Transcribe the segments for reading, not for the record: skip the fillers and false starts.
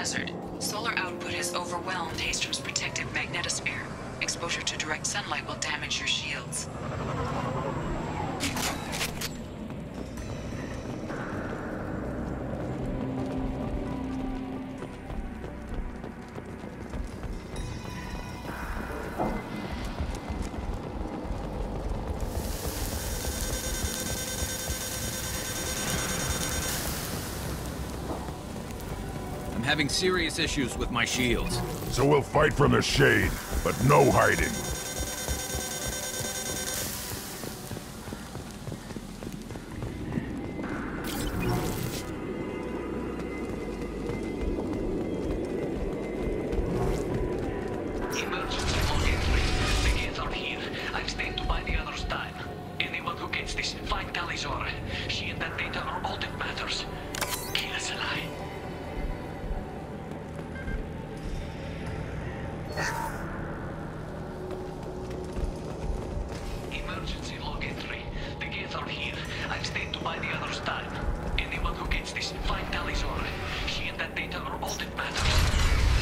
hazard. Solar output has overwhelmed Hastrom's protective magnetosphere. Exposure to direct sunlight will damage your shields. I'm having serious issues with my shields. So we'll fight from the shade, but no hiding. Emergency log entry. The gates are here. I've stayed to buy the others time. Anyone who gets this, find Talizor. She and that data are all that matters. Kill us alive. Emergency log entry. The gates are here. I've stayed to buy the others time. Anyone who gets this, find Talizor. She and that data are all that matters.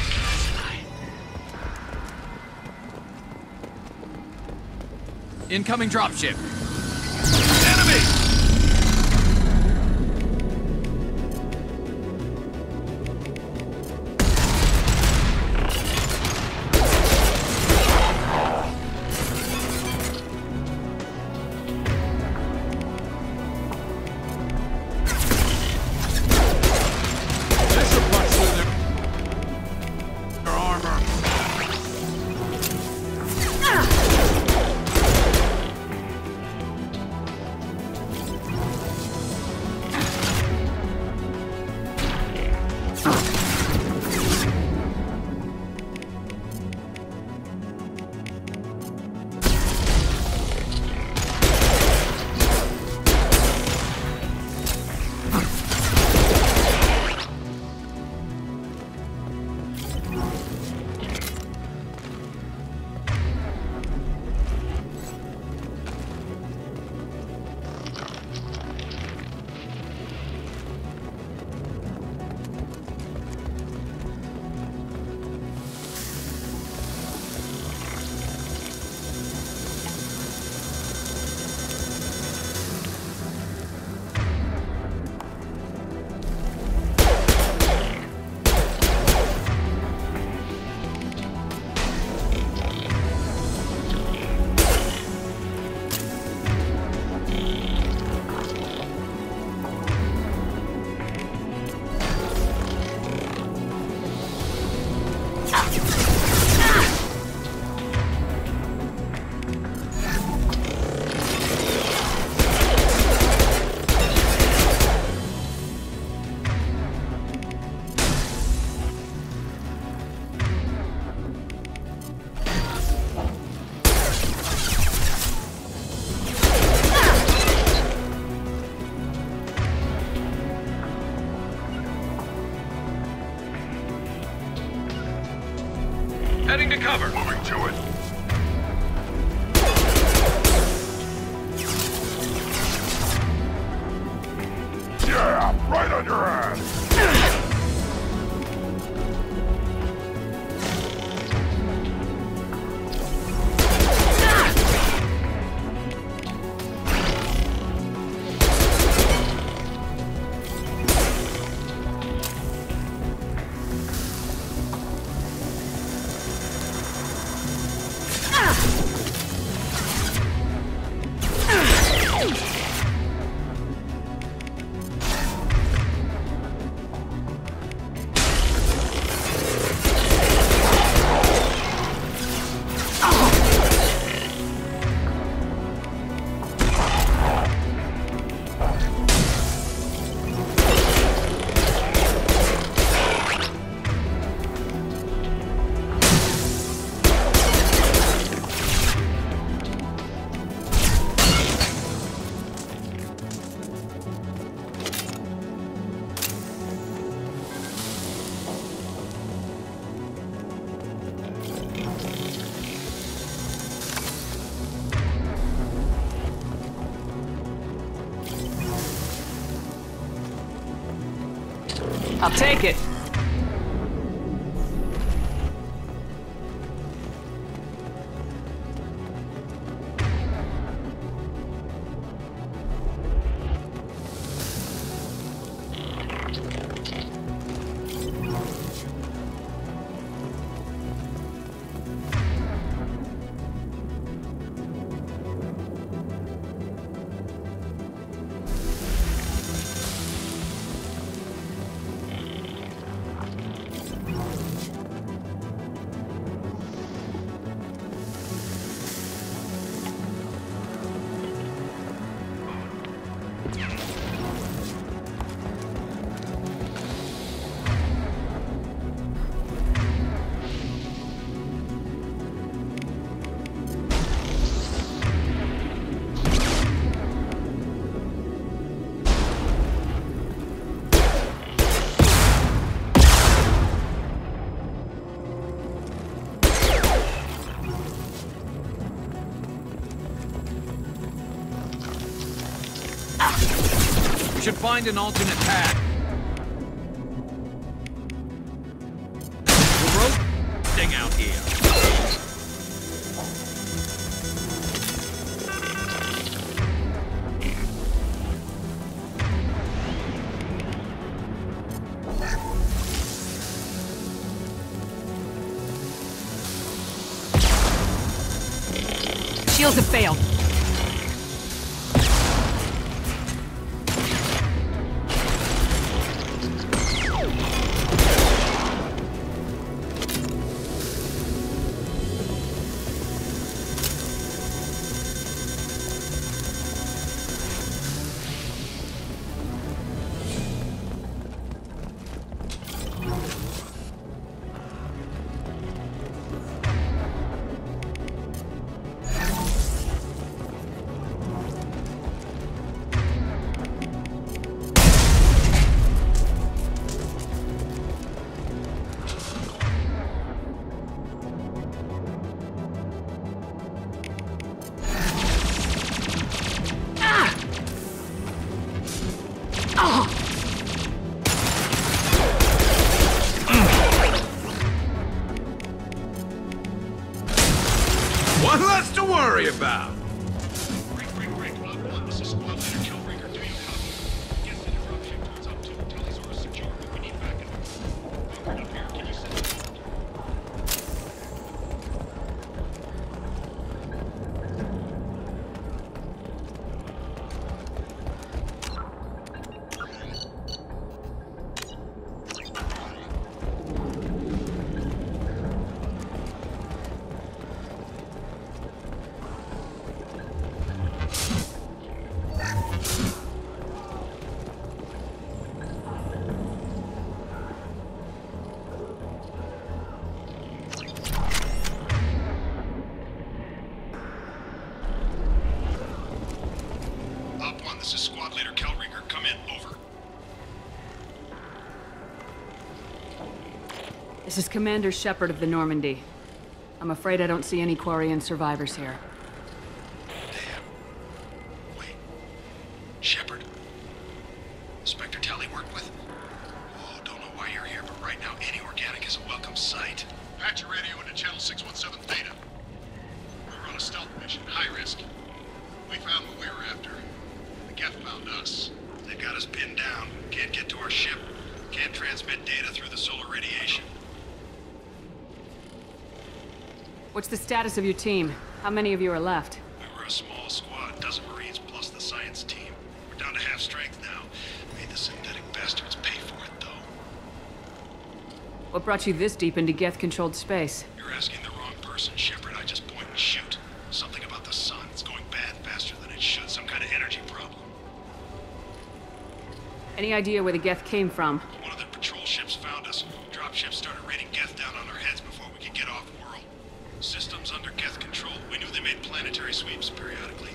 Kill us alive. Incoming dropship. Enemy! Heading to cover. Moving to it. Yeah, right on your ass. I'll take it. find an alternate path. The road thing out here. Shields have failed. One less to worry about. This is squad leader Killbreaker. Do you copy? Yes, the disruption turns up to Tali's orders secure. We need backup. Bunkered up here. Can you send it? This is squad leader Killbreaker. Come in. Over. This is Commander Shepard of the Normandy. I'm afraid I don't see any Quarian survivors here. Damn. Wait. Shepard? Inspector Tally worked with? Oh, don't know why you're here, but right now any organic is a welcome sight. Patch your radio into channel 617 Theta. We're on a stealth mission, high risk. We found what we were after. The Geth found us. They got us pinned down. Can't get to our ship. Can't transmit data through the solar radiation. What's the status of your team? How many of you are left? We were a small squad, dozen Marines plus the science team. We're down to half strength now. Made the synthetic bastards pay for it, though. What brought you this deep into Geth-controlled space? You're asking the wrong person, Shepard. I just point and shoot. Something about the sun. It's going bad faster than it should. Some kind of energy problem. Any idea where the Geth came from? One of the patrol ships found us. Dropships started raining Geth down on our heads before we could get off-world. Systems under Geth control. We knew they made planetary sweeps periodically.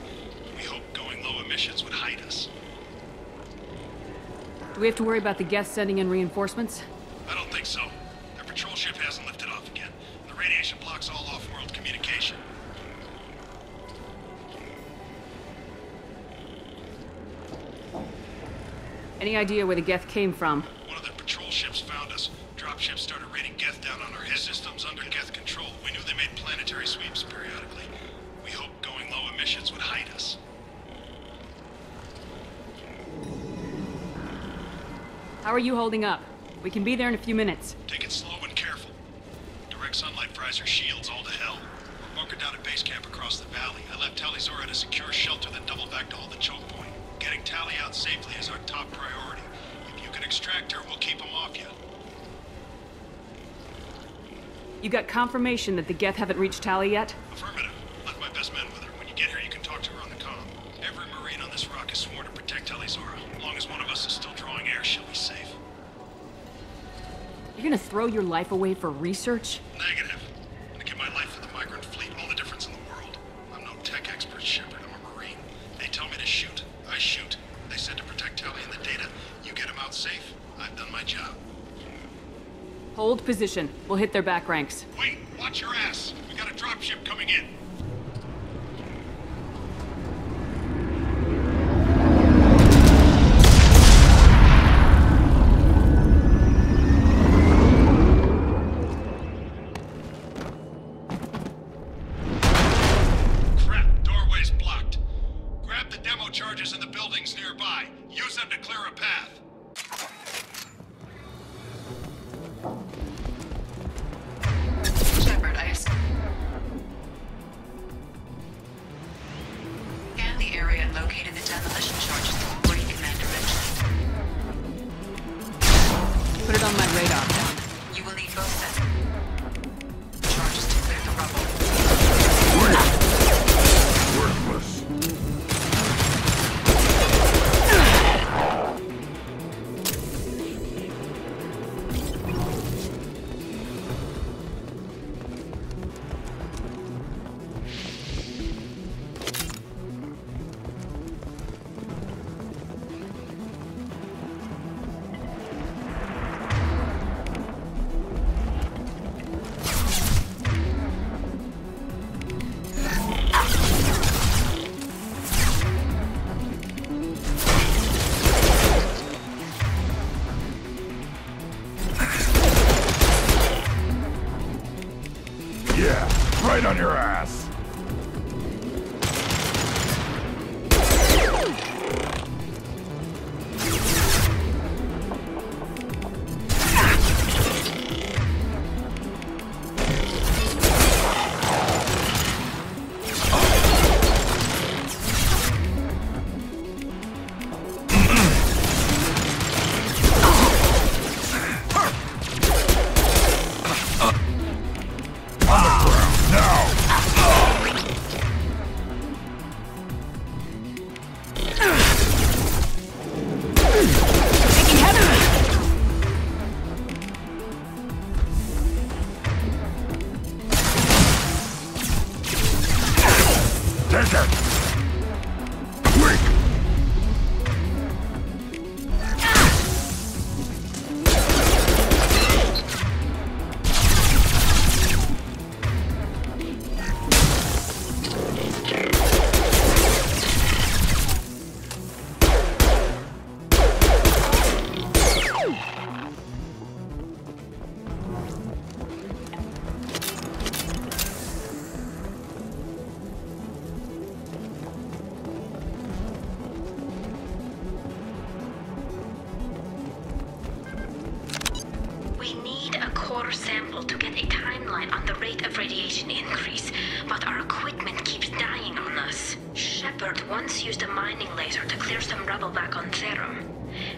We hoped going low emissions would hide us. Do we have to worry about the Geth sending in reinforcements? I don't think so. Their patrol ship hasn't lifted off again. The radiation blocks all off-world communication. Any idea where the Geth came from? One of their patrol ships found us. Dropships started raining Geth down on our head. Systems under Geth control. We knew they made planetary sweeps periodically. We hoped going low emissions would hide us. How are you holding up? We can be there in a few minutes. Take it slow and careful. Direct sunlight fries our shields all to hell. We're bunkered down at base camp across the valley. I left Talizora at a secure shelter, then doubled back to hold the choke point. Getting Tally out safely is our top priority. If you can extract her, we'll keep them off you. You got confirmation that the Geth haven't reached Tally yet? Affirmative. Left my best men with her. When you get here, you can talk to her on the comm. Every Marine on this rock is sworn to protect Talizora. As long as one of us is still drawing air, she'll be safe. You're gonna throw your life away for research? Negative. I'm gonna give my life for the migrant fleet. All the difference in the world. I'm no tech expert, Shepard. I'm a Marine. They tell me to shoot. I shoot. They said to protect Tally and the data. You get them out safe. I've done my job. Hold position. We'll hit their back ranks. Wait, watch your ass. We got a dropship coming in. set. Charges to clear the rubble. Worthless. Yeah, right on your ass. Take it! Quick! We need a core sample to get a timeline on the rate of radiation increase, but our equipment keeps dying on us. Shepard once used a mining laser to clear some rubble back on Therum.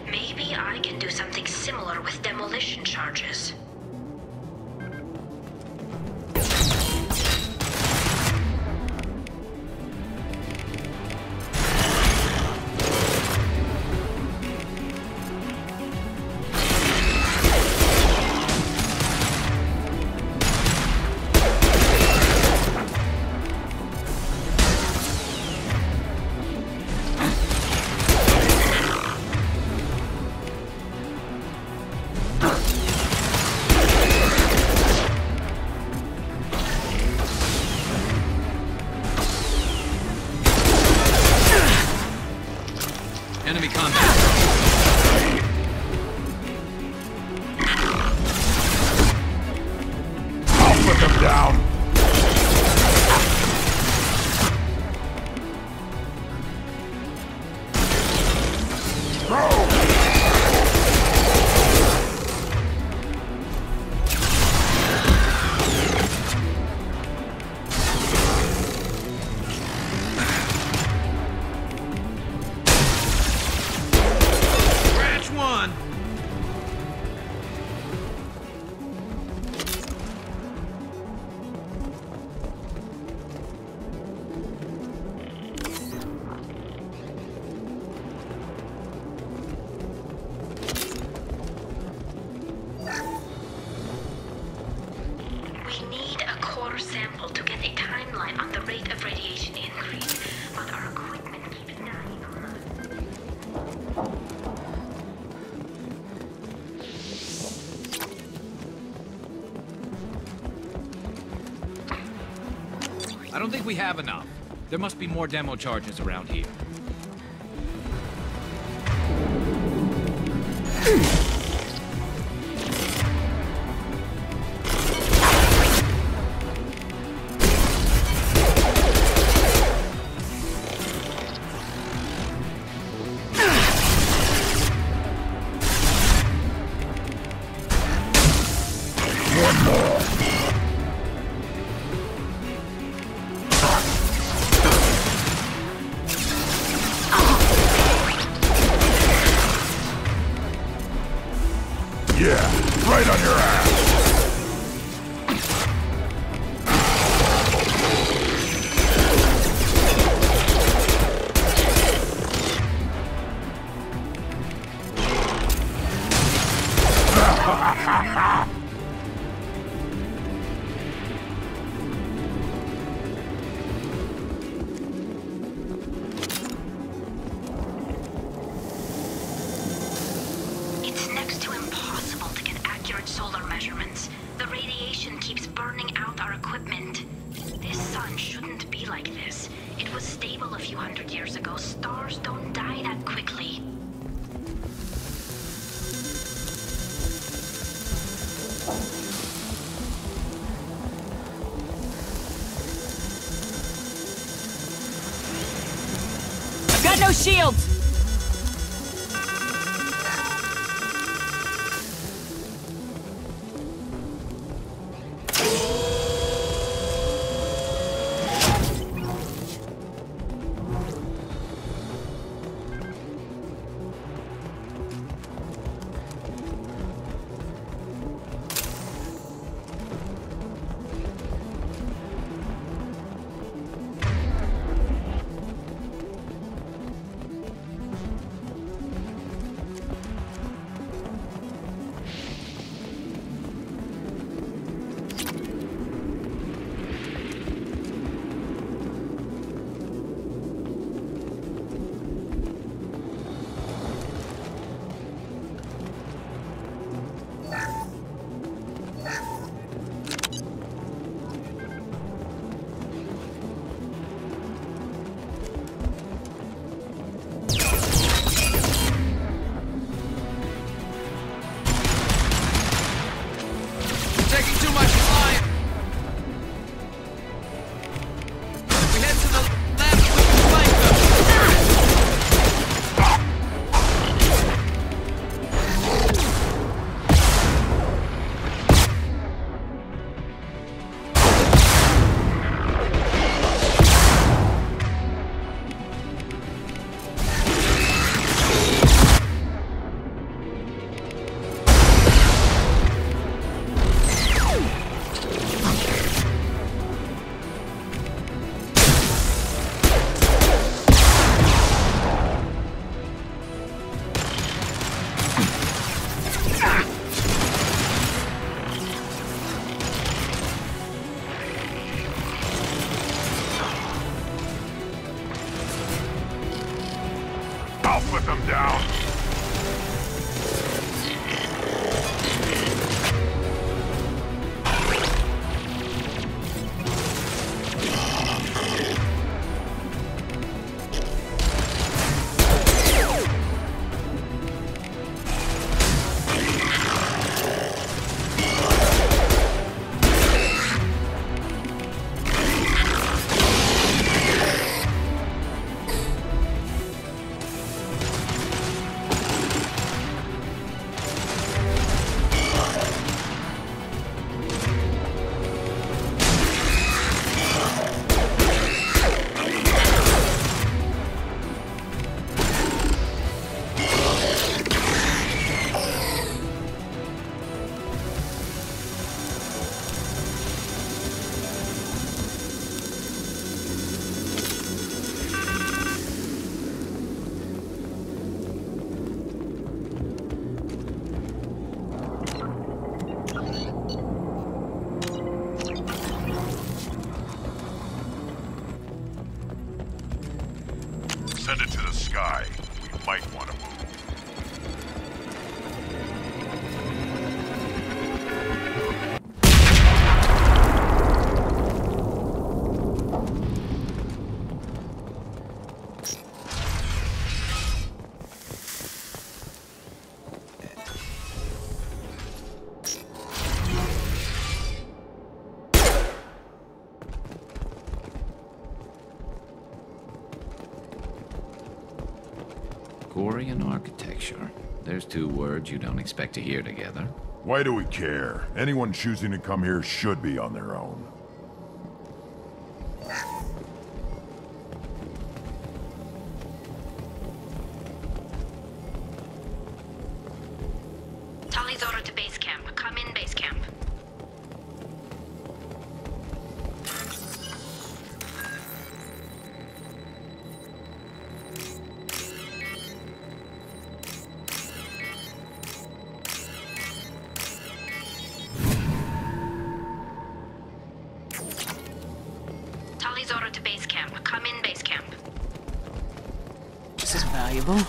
Maybe I can do something similar with demolition charges. Enemy combat. I'll put them down! Go! Scratch one! We need a core sample to get a timeline on the rate of radiation increase, but our equipment keeps dying on us. I don't think we have enough. There must be more demo charges around here. One more! equipment. This sun shouldn't be like this. It was stable a few hundred years ago. Stars don't die that quickly. I've got no shields! I'll put them down. Send it to the sky. We might want to move. Korean architecture. There's two words you don't expect to hear together. Why do we care? Anyone choosing to come here should be on their own. Tali's order to base camp. Come in, base camp. Tali's order to base camp. Come in, base camp. This is valuable.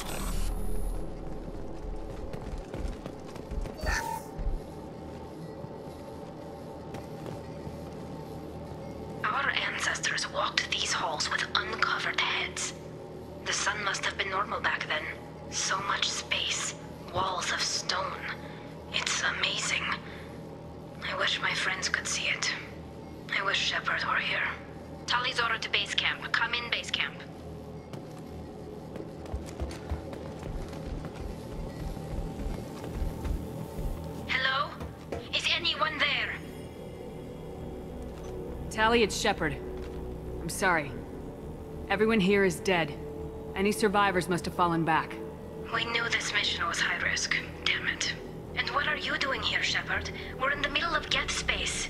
ancestors walked these halls with uncovered heads. The sun must have been normal back then. So much space, walls of stone. It's amazing. I wish my friends could see it. I wish Shepard were here. Tali's order to base camp. Come in, base camp. Hello? Is anyone there? Tali, it's Shepard. I'm sorry. Everyone here is dead. Any survivors must have fallen back. We knew this mission was high risk. Damn it. And what are you doing here, Shepard? We're in the middle of Geth space.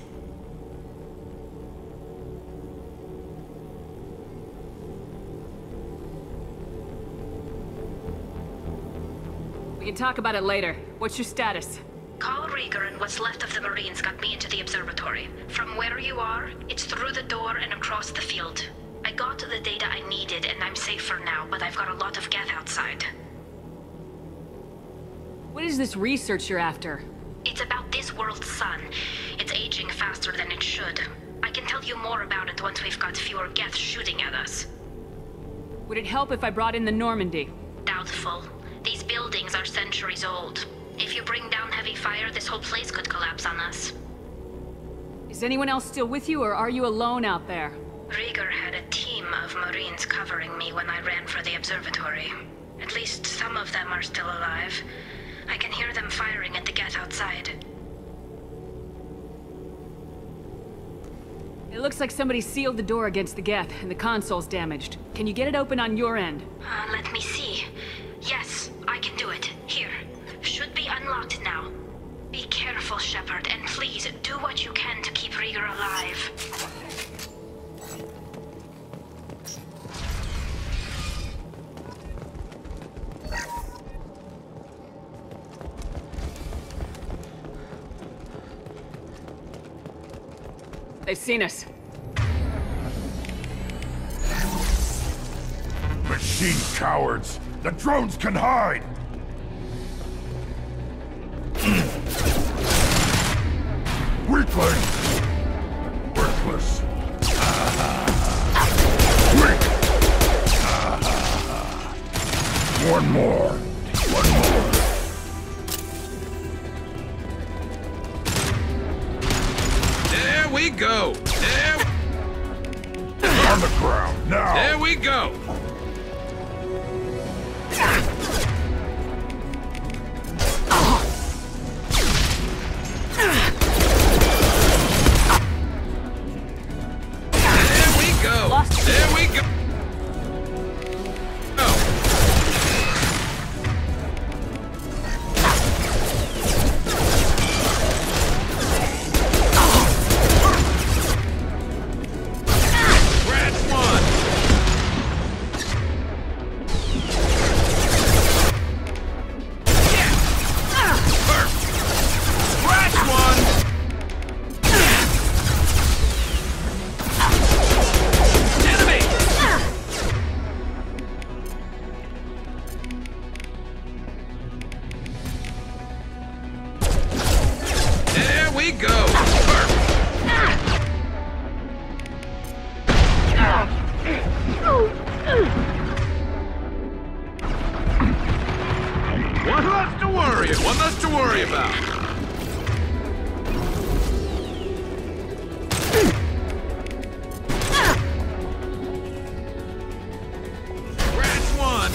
We can talk about it later. What's your status? Call Rieger and what's left of the Marines got me into the observatory. From where you are, it's through the door and across the field. I got the data I needed and I'm safe for now, but I've got a lot of Geth outside. What is this research you're after? It's about this world's sun. It's aging faster than it should. I can tell you more about it once we've got fewer Geth shooting at us. Would it help if I brought in the Normandy? Doubtful. These buildings are centuries old. If you bring down heavy fire, this whole place could collapse on us. Is anyone else still with you, or are you alone out there? Rieger had a team of Marines covering me when I ran for the observatory. At least some of them are still alive. I can hear them firing at the Geth outside. It looks like somebody sealed the door against the Geth, and the console's damaged. Can you get it open on your end? Let me see. Yes, I can do it. Here. Should be unlocked now. Be careful, Shepard, and please do what you can to keep Rieger alive. They've seen us. Machine cowards! The drones can hide! Weakling! Worthless! Weak! One more! One more! There we go! There... On the ground, now! There we go! There we go! One less to worry about. Scratch one.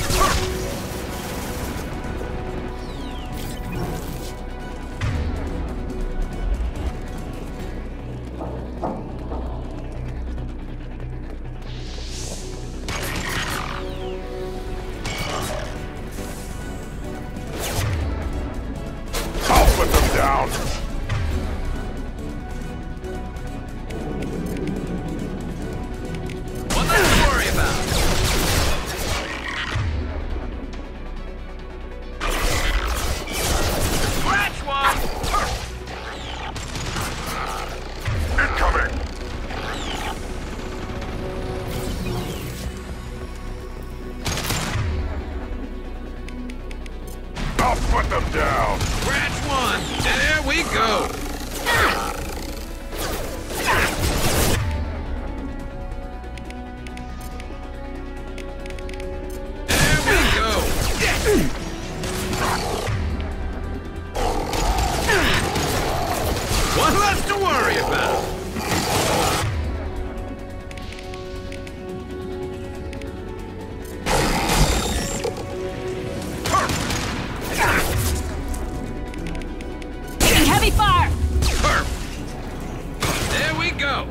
go!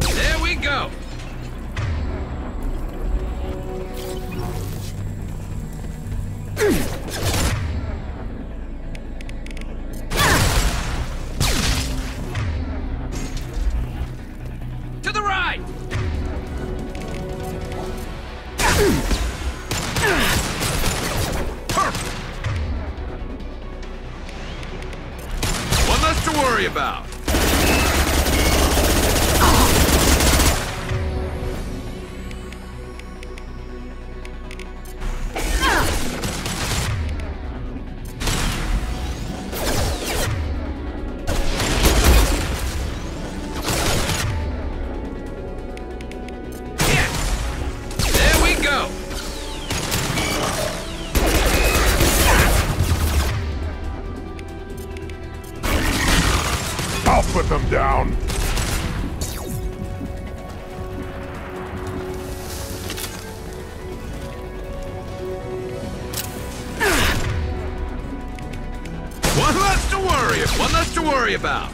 There we go! To the right! One less to worry about. Put them down. One less to worry about.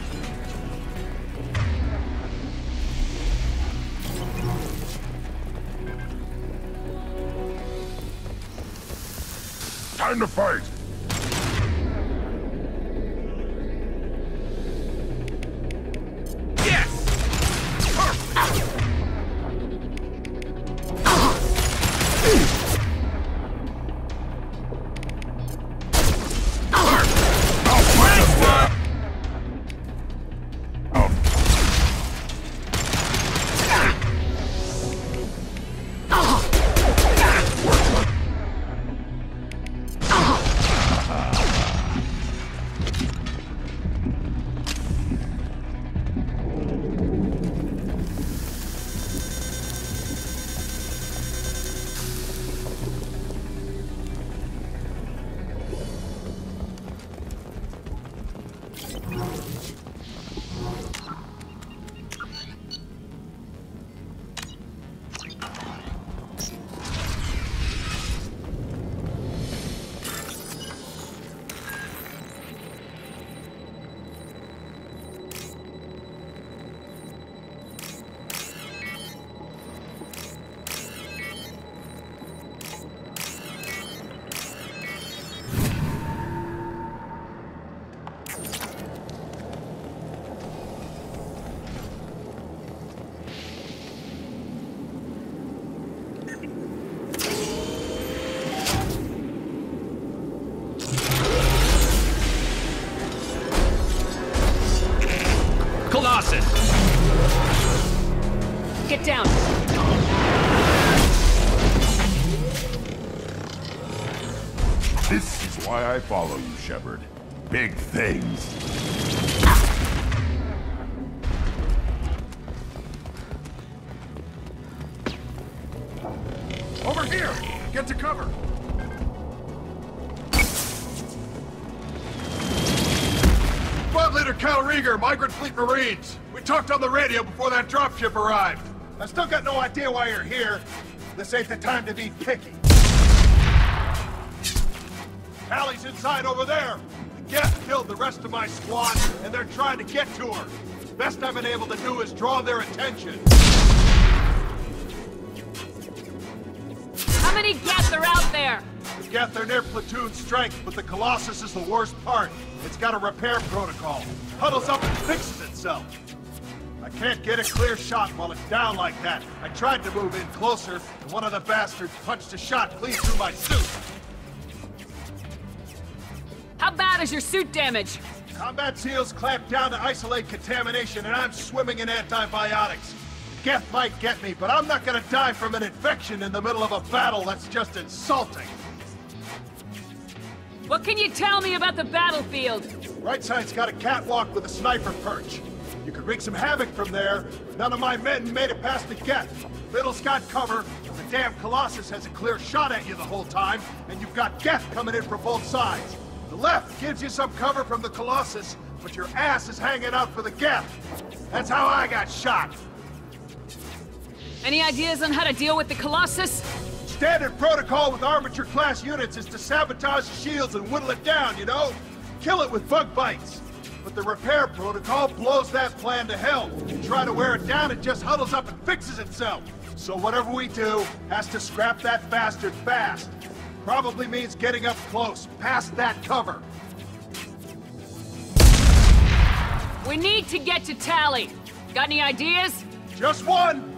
Time to fight. Get down! This is why I follow you, Shepard. Big things. Over here! Get to cover! Squad Leader Cal Rieger, Migrant Fleet Marines. We talked on the radio before that dropship arrived. I still got no idea why you're here. This ain't the time to be picky. Allie's inside over there. The Geth killed the rest of my squad, and they're trying to get to her. Best I've been able to do is draw their attention. How many Geth are out there? The Geth are near platoon strength, but the Colossus is the worst part. It's got a repair protocol. Huddles up and fixes itself. I can't get a clear shot while it's down like that. I tried to move in closer, and one of the bastards punched a shot clean through my suit. How bad is your suit damage? Combat SEALs clamp down to isolate contamination, and I'm swimming in antibiotics. Geth might get me, but I'm not gonna die from an infection in the middle of a battle. That's just insulting. What can you tell me about the battlefield? Right side's got a catwalk with a sniper perch. You could wreak some havoc from there. None of my men made it past the Geth. Middle's got cover. The damn Colossus has a clear shot at you the whole time, and you've got Geth coming in from both sides. The left gives you some cover from the Colossus, but your ass is hanging out for the Geth. That's how I got shot. Any ideas on how to deal with the Colossus? Standard protocol with armature-class units is to sabotage the shields and whittle it down, you know? Kill it with bug bites. but the repair protocol blows that plan to hell. You try to wear it down, it just huddles up and fixes itself. So whatever we do has to scrap that bastard fast. Probably means getting up close, past that cover. We need to get to Tally. Got any ideas? Just one!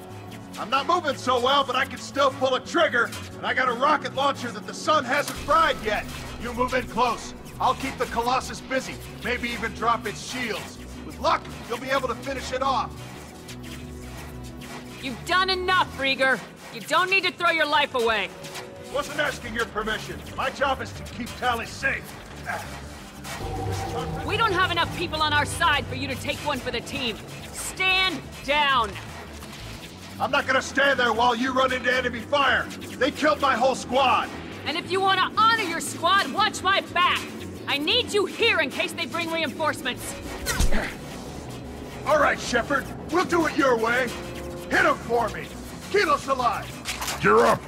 I'm not moving so well, but I can still pull a trigger, and I got a rocket launcher that the sun hasn't fried yet. You move in close. I'll keep the Colossus busy, maybe even drop its shields. With luck, you'll be able to finish it off. You've done enough, Rieger. You don't need to throw your life away. Wasn't asking your permission. My job is to keep Tally safe. We don't have enough people on our side for you to take one for the team. Stand down. I'm not gonna stand there while you run into enemy fire. They killed my whole squad. And if you want to honor your squad, watch my back. I need you here in case they bring reinforcements. All right, Shepard. We'll do it your way. Hit him for me. Keep us alive. Gear up!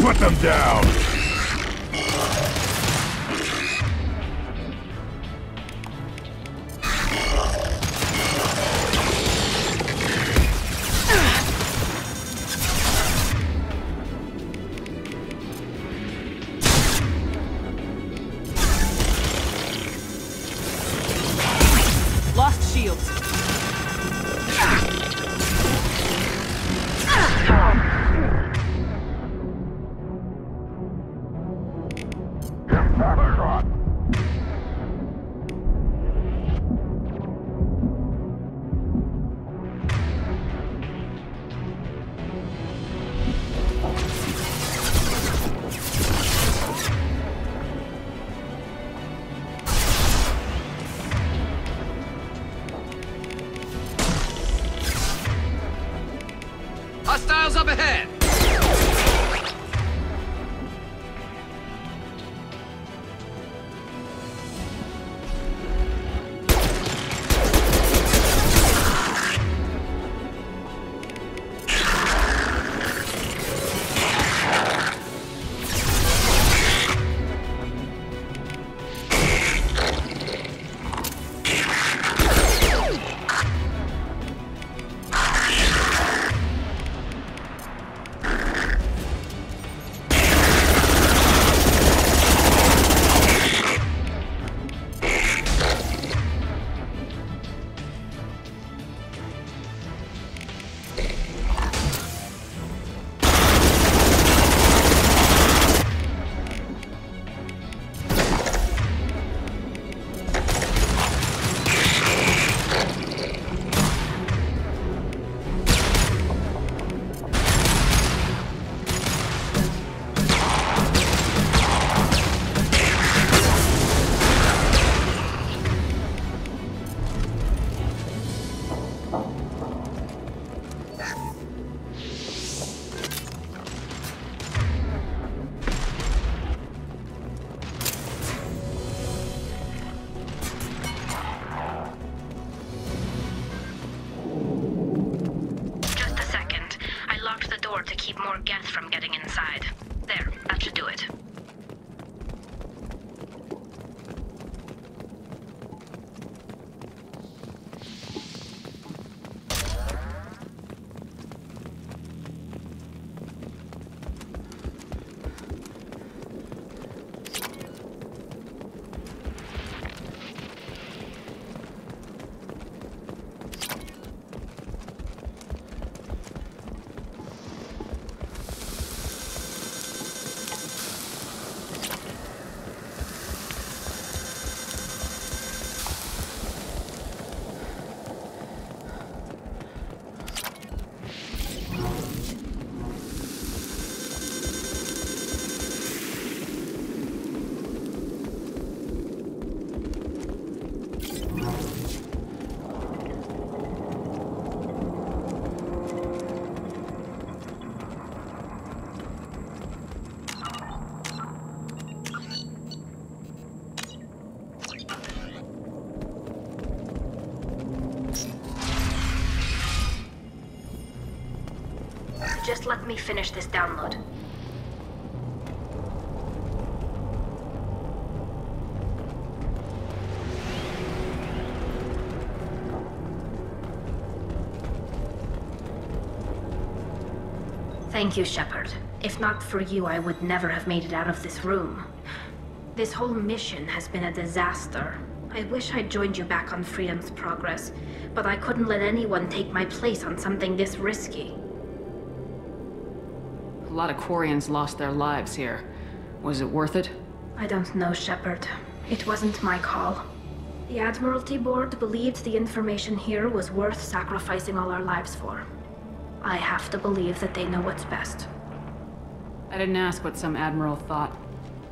Put them down! Lost shields. Hostiles up ahead! keep more Geth from getting inside. There, that should do it. Just let me finish this download. Thank you, Shepard. If not for you, I would never have made it out of this room. This whole mission has been a disaster. I wish I'd joined you back on Freedom's Progress, but I couldn't let anyone take my place on something this risky. A lot of Quarians lost their lives here. Was it worth it? I don't know, Shepard. It wasn't my call. The Admiralty Board believed the information here was worth sacrificing all our lives for. I have to believe that they know what's best. I didn't ask what some admiral thought.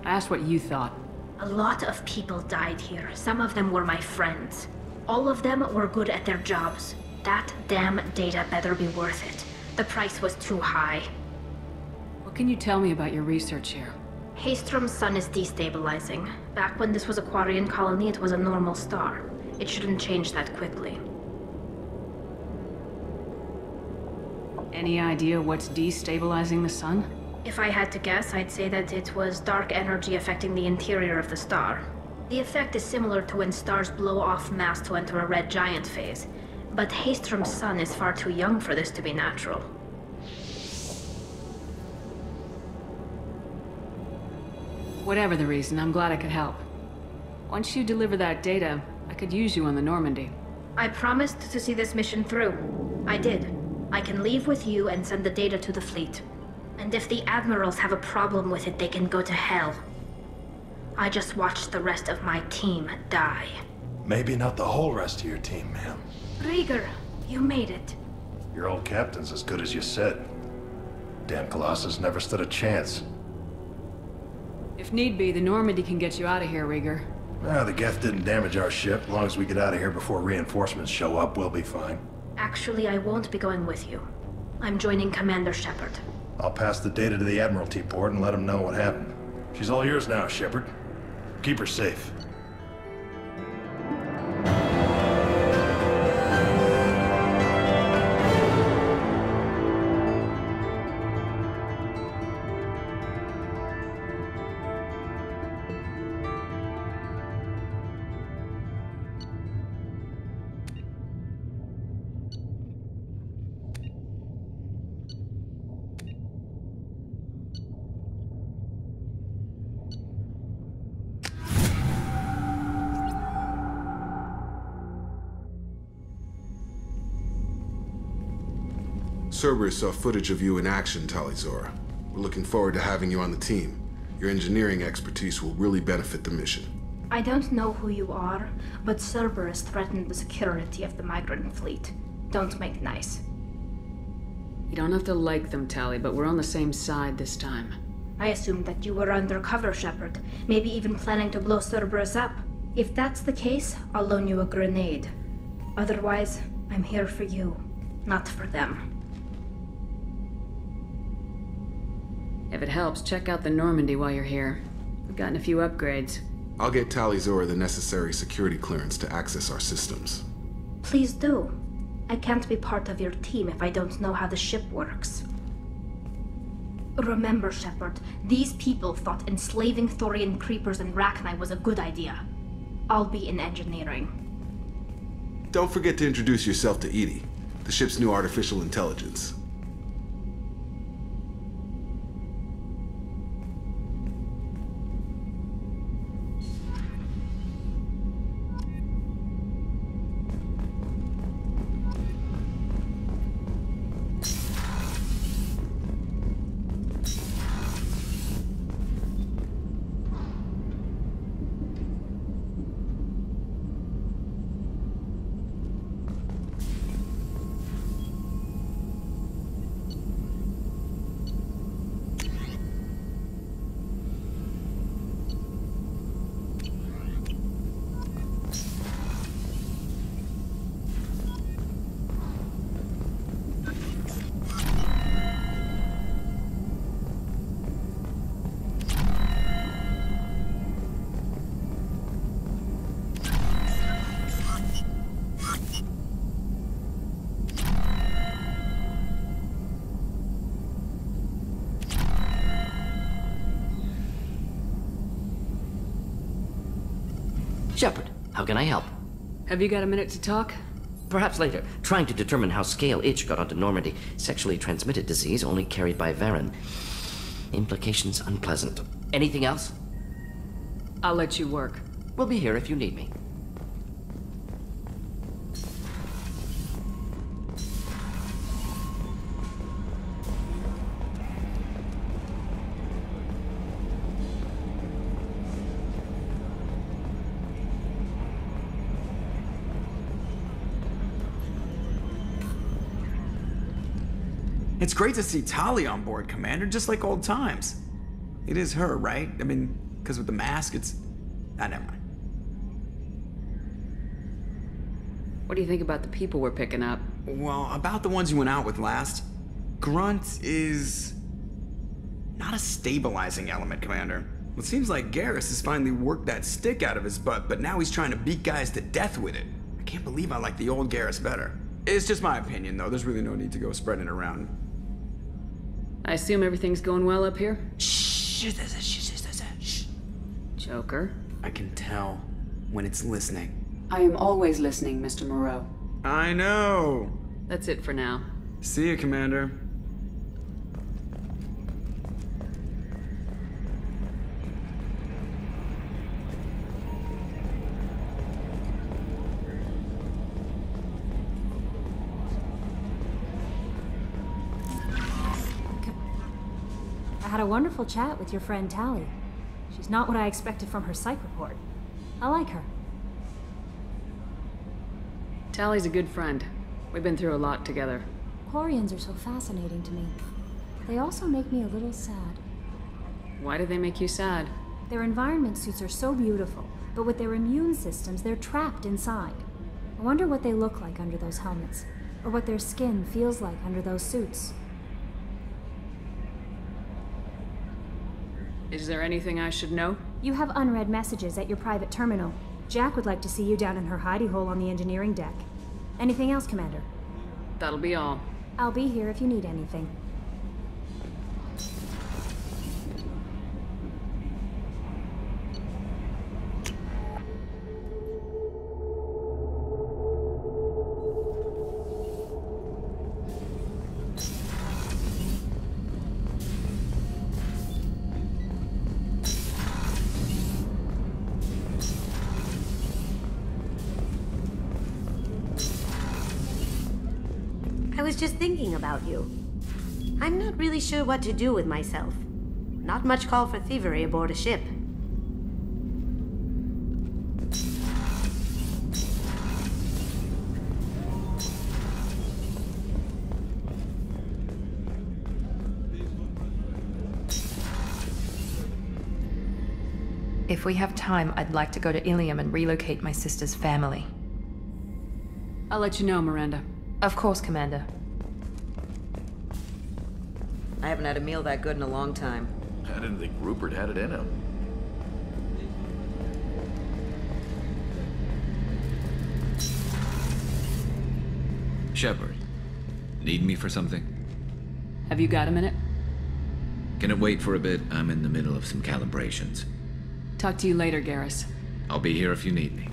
I asked what you thought. A lot of people died here. Some of them were my friends. All of them were good at their jobs. That damn data better be worth it. The price was too high. What can you tell me about your research here? Haystrom's sun is destabilizing. Back when this was a Quarian colony, it was a normal star. It shouldn't change that quickly. Any idea what's destabilizing the sun? If I had to guess, I'd say that it was dark energy affecting the interior of the star. The effect is similar to when stars blow off mass to enter a red giant phase. But Haystrom's sun is far too young for this to be natural. Whatever the reason, I'm glad I could help. Once you deliver that data, I could use you on the Normandy. I promised to see this mission through. I did. I can leave with you and send the data to the fleet. And if the admirals have a problem with it, they can go to hell. I just watched the rest of my team die. Maybe not the whole rest of your team, ma'am. Rieger, you made it. Your old captain's as good as you said. Damn Colossus never stood a chance. If need be, the Normandy can get you out of here, Rieger. The Geth didn't damage our ship. As long as we get out of here before reinforcements show up, we'll be fine. Actually, I won't be going with you. I'm joining Commander Shepard. I'll pass the data to the Admiralty Board and let them know what happened. She's all yours now, Shepard. Keep her safe. Cerberus saw footage of you in action, Talizor. We're looking forward to having you on the team. Your engineering expertise will really benefit the mission. I don't know who you are, but Cerberus threatened the security of the migrant fleet. Don't make nice. You don't have to like them, Tali, but we're on the same side this time. I assumed that you were undercover, Shepard. Maybe even planning to blow Cerberus up. If that's the case, I'll loan you a grenade. Otherwise, I'm here for you, not for them. If it helps, check out the Normandy while you're here. We've gotten a few upgrades. I'll get Talizor the necessary security clearance to access our systems. Please do. I can't be part of your team if I don't know how the ship works. Remember, Shepard, these people thought enslaving Thorian creepers and Rachni was a good idea. I'll be in engineering. Don't forget to introduce yourself to Edie, the ship's new artificial intelligence. Shepard, how can I help? Have you got a minute to talk? Perhaps later. Trying to determine how Scale Itch got onto Normandy. Sexually transmitted disease only carried by Varen. Implications unpleasant. Anything else? I'll let you work. We'll be here if you need me. It's great to see Tali on board, Commander, just like old times. It is her, right? I mean, because with the mask, it's... Ah, never mind. What do you think about the people we're picking up? Well, about the ones you went out with last, Grunt is... not a stabilizing element, Commander. Well, it seems like Garrus has finally worked that stick out of his butt, but now he's trying to beat guys to death with it. I can't believe I like the old Garrus better. It's just my opinion, though. There's really no need to go spreading it around. I assume everything's going well up here? Shh. Joker. I can tell when it's listening. I am always listening, Mr. Moreau. I know. That's it for now. See you, Commander. I had a wonderful chat with your friend Tali. She's not what I expected from her psych report. I like her. Tali's a good friend. We've been through a lot together. Quarians are so fascinating to me. They also make me a little sad. Why do they make you sad? Their environment suits are so beautiful, but with their immune systems, they're trapped inside. I wonder what they look like under those helmets, or what their skin feels like under those suits. Is there anything I should know? You have unread messages at your private terminal. Jack would like to see you down in her hidey hole on the engineering deck. Anything else, Commander? That'll be all. I'll be here if you need anything. I was just thinking about you. I'm not really sure what to do with myself. Not much call for thievery aboard a ship. If we have time, I'd like to go to Ilium and relocate my sister's family. I'll let you know, Miranda. Of course, Commander. I haven't had a meal that good in a long time. I didn't think Rupert had it in him. Shepard, need me for something? Have you got a minute? Can it wait for a bit? I'm in the middle of some calibrations. Talk to you later, Garrus. I'll be here if you need me.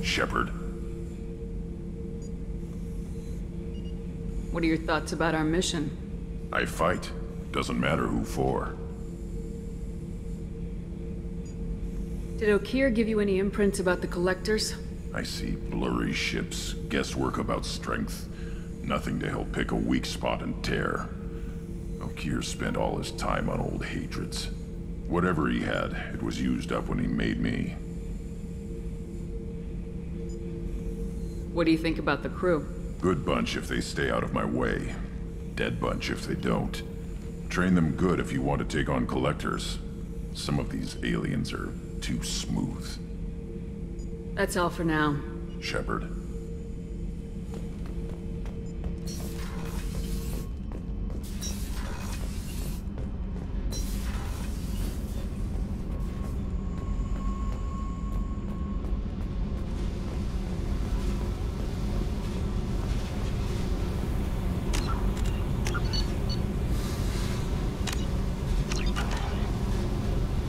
Shepard. What are your thoughts about our mission? I fight. Doesn't matter who for. Did Okeer give you any imprints about the Collectors? I see blurry ships, guesswork about strength. Nothing to help pick a weak spot and tear. Okeer spent all his time on old hatreds. Whatever he had, it was used up when he made me. What do you think about the crew? Good bunch if they stay out of my way. Dead bunch if they don't. Train them good if you want to take on Collectors. Some of these aliens are too smooth. That's all for now. Shepard.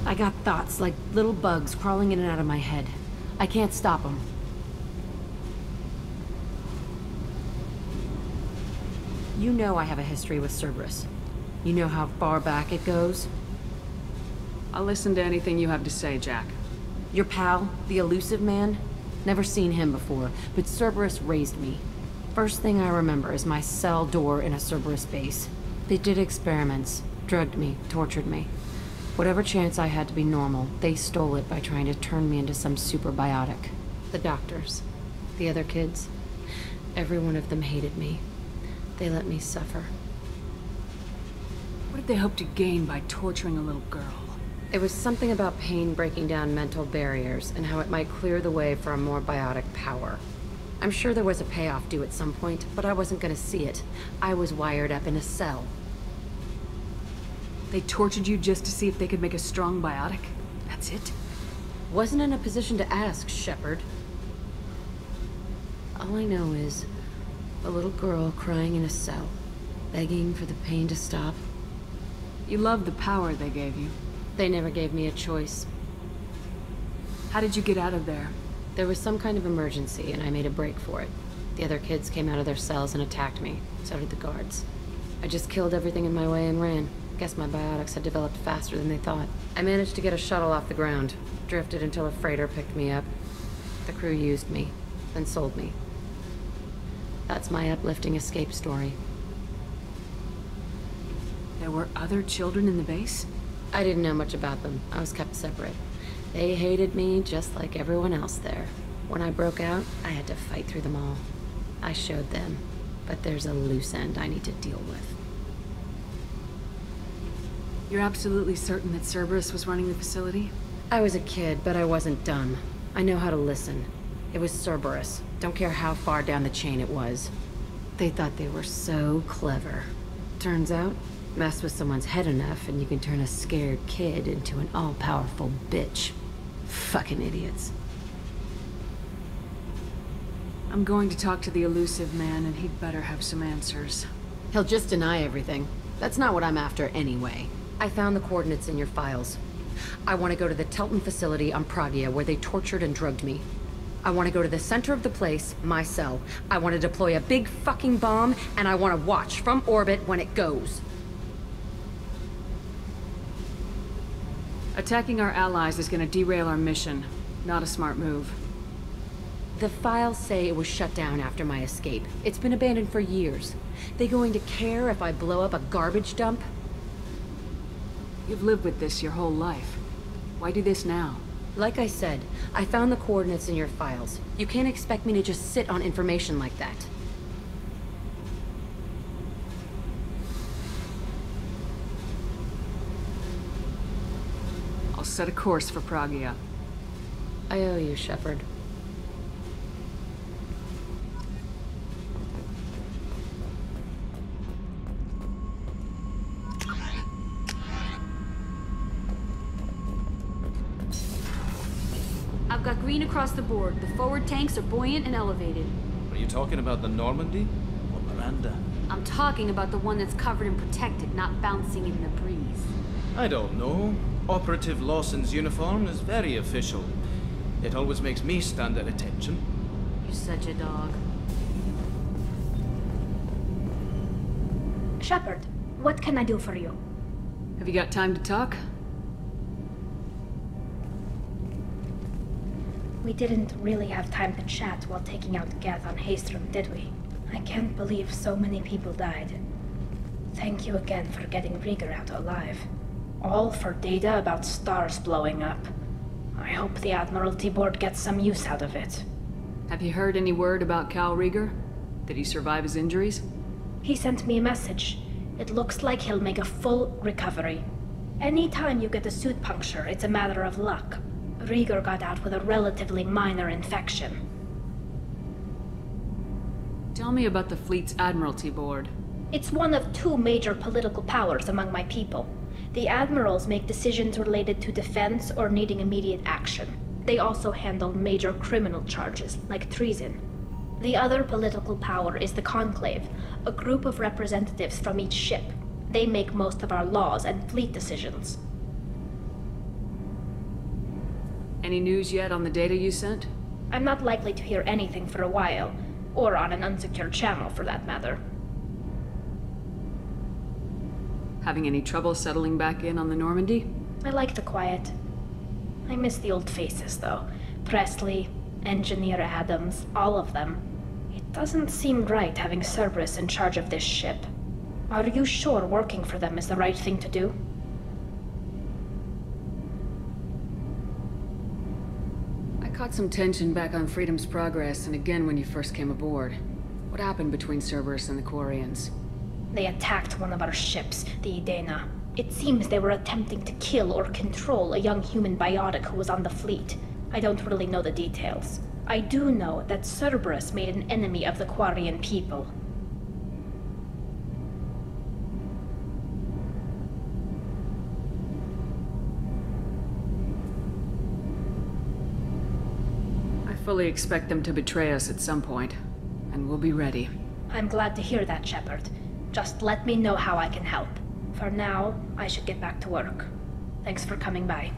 I got thoughts like little bugs crawling in and out of my head. I can't stop them. You know I have a history with Cerberus. You know how far back it goes? I'll listen to anything you have to say, Jack. Your pal, the elusive man? Never seen him before, but Cerberus raised me. First thing I remember is my cell door in a Cerberus base. They did experiments, drugged me, tortured me. Whatever chance I had to be normal, they stole it by trying to turn me into some super biotic. The doctors, the other kids, every one of them hated me. They let me suffer. What did they hope to gain by torturing a little girl? It was something about pain breaking down mental barriers and how it might clear the way for a more biotic power. I'm sure there was a payoff due at some point, but I wasn't gonna see it. I was wired up in a cell. They tortured you just to see if they could make a strong biotic? That's it? Wasn't in a position to ask, Shepard. All I know is a little girl crying in a cell, begging for the pain to stop. You love the power they gave you. They never gave me a choice. How did you get out of there? There was some kind of emergency, and I made a break for it. The other kids came out of their cells and attacked me. So did the guards. I just killed everything in my way and ran. Guess my biotics had developed faster than they thought. I managed to get a shuttle off the ground. Drifted until a freighter picked me up. The crew used me, then sold me. That's my uplifting escape story. There were other children in the base? I didn't know much about them. I was kept separate. They hated me just like everyone else there. When I broke out, I had to fight through them all. I showed them, but there's a loose end I need to deal with. You're absolutely certain that Cerberus was running the facility? I was a kid, but I wasn't dumb. I know how to listen. It was Cerberus. Don't care how far down the chain it was. They thought they were so clever. Turns out, mess with someone's head enough and you can turn a scared kid into an all-powerful bitch. Fucking idiots. I'm going to talk to the elusive man, and he'd better have some answers. He'll just deny everything. That's not what I'm after anyway. I found the coordinates in your files. I want to go to the Telton facility on Pragia where they tortured and drugged me. I want to go to the center of the place, my cell. I want to deploy a big fucking bomb, and I want to watch from orbit when it goes. Attacking our allies is going to derail our mission. Not a smart move. The files say it was shut down after my escape. It's been abandoned for years. They going to care if I blow up a garbage dump? You've lived with this your whole life. Why do this now? Like I said, I found the coordinates in your files. You can't expect me to just sit on information like that. I'll set a course for Pragia. I owe you, Shepard. I've got green across the board. The forward tanks are buoyant and elevated. Are you talking about the Normandy? Or Miranda? I'm talking about the one that's covered and protected, not bouncing in the breeze. I don't know. Operative Lawson's uniform is very official. It always makes me stand at attention. You're such a dog. Shepard, what can I do for you? Have you got time to talk? We didn't really have time to chat while taking out Geth on Haestrom, did we? I can't believe so many people died. Thank you again for getting Rieger out alive. All for data about stars blowing up. I hope the Admiralty Board gets some use out of it. Have you heard any word about Cal Rieger? Did he survive his injuries? He sent me a message. It looks like he'll make a full recovery. Anytime you get a suit puncture, it's a matter of luck. Rieger got out with a relatively minor infection. Tell me about the fleet's Admiralty Board. It's one of two major political powers among my people. The admirals make decisions related to defense or needing immediate action. They also handle major criminal charges, like treason. The other political power is the Conclave, a group of representatives from each ship. They make most of our laws and fleet decisions. Any news yet on the data you sent? I'm not likely to hear anything for a while, or on an unsecured channel for that matter. Having any trouble settling back in on the Normandy? I like the quiet. I miss the old faces, though. Presley, Engineer Adams, all of them. It doesn't seem right having Cerberus in charge of this ship. Are you sure working for them is the right thing to do? I caught some tension back on Freedom's Progress and again when you first came aboard. What happened between Cerberus and the Quarians? They attacked one of our ships, the Idena. It seems they were attempting to kill or control a young human biotic who was on the fleet. I don't really know the details. I do know that Cerberus made an enemy of the Quarian people. I fully expect them to betray us at some point, and we'll be ready. I'm glad to hear that, Shepard. Just let me know how I can help. For now, I should get back to work. Thanks for coming by.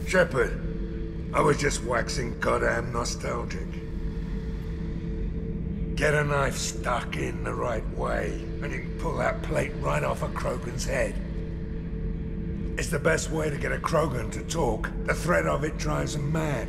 Shepard, I was just waxing goddamn nostalgic. Get a knife stuck in the right way, and you can pull that plate right off a Krogan's head. It's the best way to get a Krogan to talk. The threat of it drives them mad.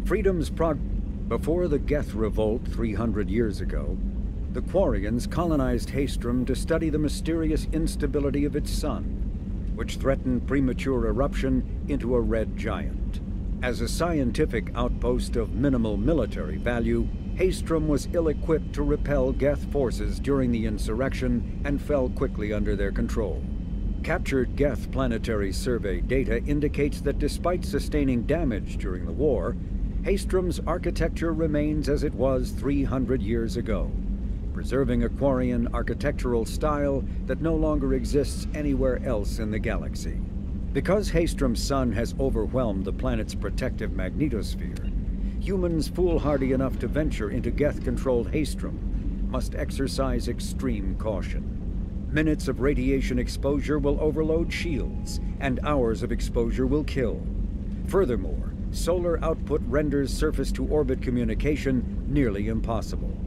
Before the Geth Revolt 300 years ago, the Quarians colonized Haestrom to study the mysterious instability of its sun, which threatened premature eruption into a red giant. As a scientific outpost of minimal military value, Haestrom was ill-equipped to repel Geth forces during the insurrection and fell quickly under their control. Captured Geth planetary survey data indicates that despite sustaining damage during the war, Haestrom's architecture remains as it was 300 years ago, preserving a Quarian architectural style that no longer exists anywhere else in the galaxy. Because Haestrom's sun has overwhelmed the planet's protective magnetosphere, humans foolhardy enough to venture into Geth-controlled Haestrom must exercise extreme caution. Minutes of radiation exposure will overload shields, and hours of exposure will kill. Furthermore, solar output renders surface-to-orbit communication nearly impossible.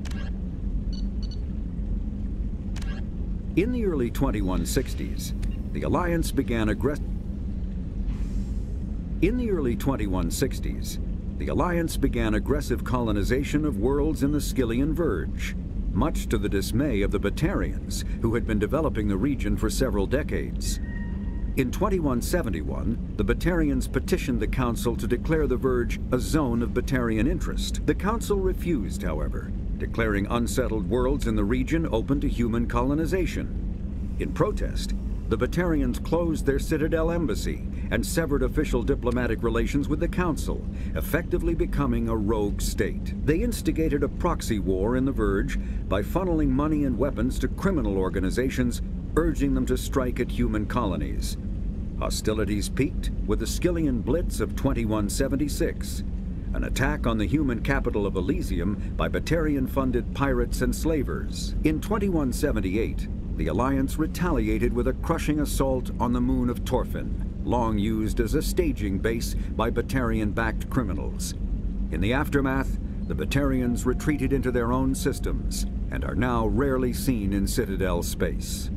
In the early 2160s, the Alliance began aggressive colonization of worlds in the Skyllian Verge, much to the dismay of the Batarians, who had been developing the region for several decades. In 2171, the Batarians petitioned the Council to declare the Verge a zone of Batarian interest. The Council refused, however, declaring unsettled worlds in the region open to human colonization. In protest, the Batarians closed their Citadel embassy and severed official diplomatic relations with the Council, effectively becoming a rogue state. They instigated a proxy war in the Verge by funneling money and weapons to criminal organizations, urging them to strike at human colonies. Hostilities peaked with the Skyllian Blitz of 2176, an attack on the human capital of Elysium by Batarian-funded pirates and slavers. In 2178, the Alliance retaliated with a crushing assault on the moon of Torfin, long used as a staging base by Batarian-backed criminals. In the aftermath, the Batarians retreated into their own systems and are now rarely seen in Citadel space.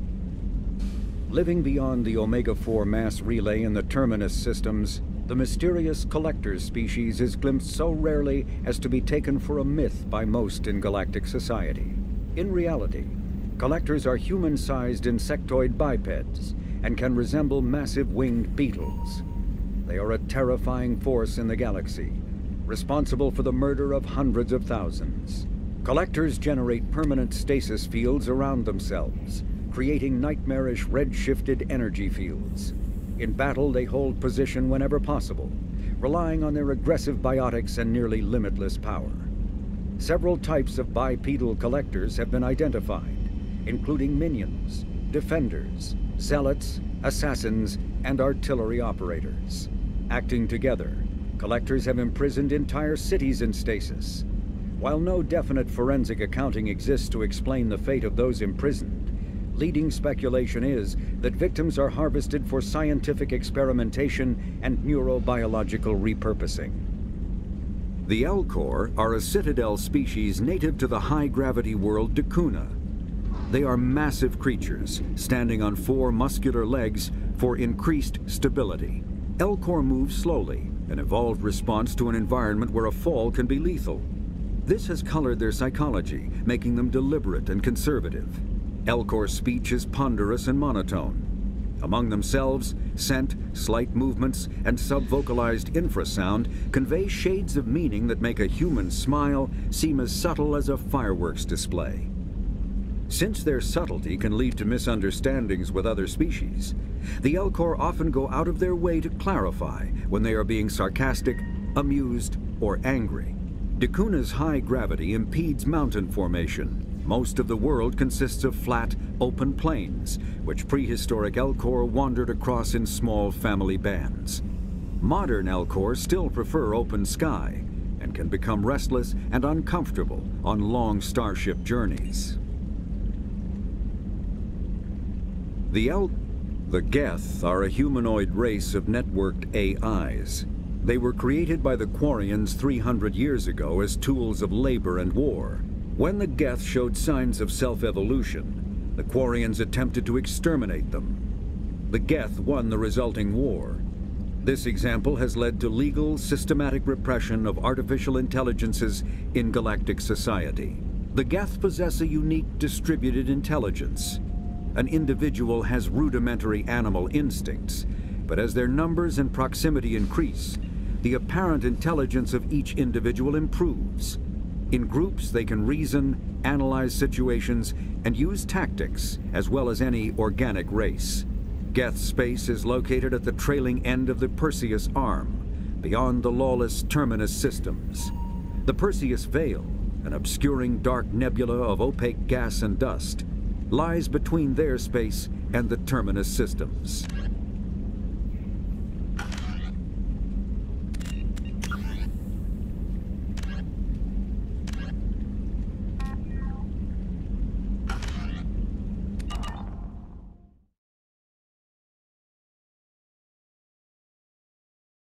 Living beyond the Omega-4 mass relay in the Terminus systems, the mysterious Collector species is glimpsed so rarely as to be taken for a myth by most in galactic society. In reality, Collectors are human-sized insectoid bipeds and can resemble massive winged beetles. They are a terrifying force in the galaxy, responsible for the murder of hundreds of thousands. Collectors generate permanent stasis fields around themselves, creating nightmarish red-shifted energy fields. In battle, they hold position whenever possible, relying on their aggressive biotics and nearly limitless power. Several types of bipedal collectors have been identified, including minions, defenders, zealots, assassins, and artillery operators. Acting together, collectors have imprisoned entire cities in stasis. While no definite forensic accounting exists to explain the fate of those imprisoned, leading speculation is that victims are harvested for scientific experimentation and neurobiological repurposing. The Elcor are a Citadel species native to the high-gravity world Dakuna. They are massive creatures, standing on 4 muscular legs for increased stability. Elcor move slowly, an evolved response to an environment where a fall can be lethal. This has colored their psychology, making them deliberate and conservative. Elcor's speech is ponderous and monotone. Among themselves, scent, slight movements, and sub-vocalized infrasound convey shades of meaning that make a human smile seem as subtle as a fireworks display. Since their subtlety can lead to misunderstandings with other species, the Elcor often go out of their way to clarify when they are being sarcastic, amused, or angry. Dakuna's high gravity impedes mountain formation. Most of the world consists of flat, open plains, which prehistoric Elcor wandered across in small family bands. Modern Elcor still prefer open sky, and can become restless and uncomfortable on long starship journeys. The Geth are a humanoid race of networked AIs. They were created by the Quarians 300 years ago as tools of labor and war. When the Geth showed signs of self-evolution, the Quarians attempted to exterminate them. The Geth won the resulting war. This example has led to legal, systematic repression of artificial intelligences in galactic society. The Geth possess a unique distributed intelligence. An individual has rudimentary animal instincts, but as their numbers and proximity increase, the apparent intelligence of each individual improves. In groups, they can reason, analyze situations, and use tactics, as well as any organic race. Geth space is located at the trailing end of the Perseus Arm, beyond the lawless Terminus systems. The Perseus Veil, an obscuring dark nebula of opaque gas and dust, lies between their space and the Terminus systems.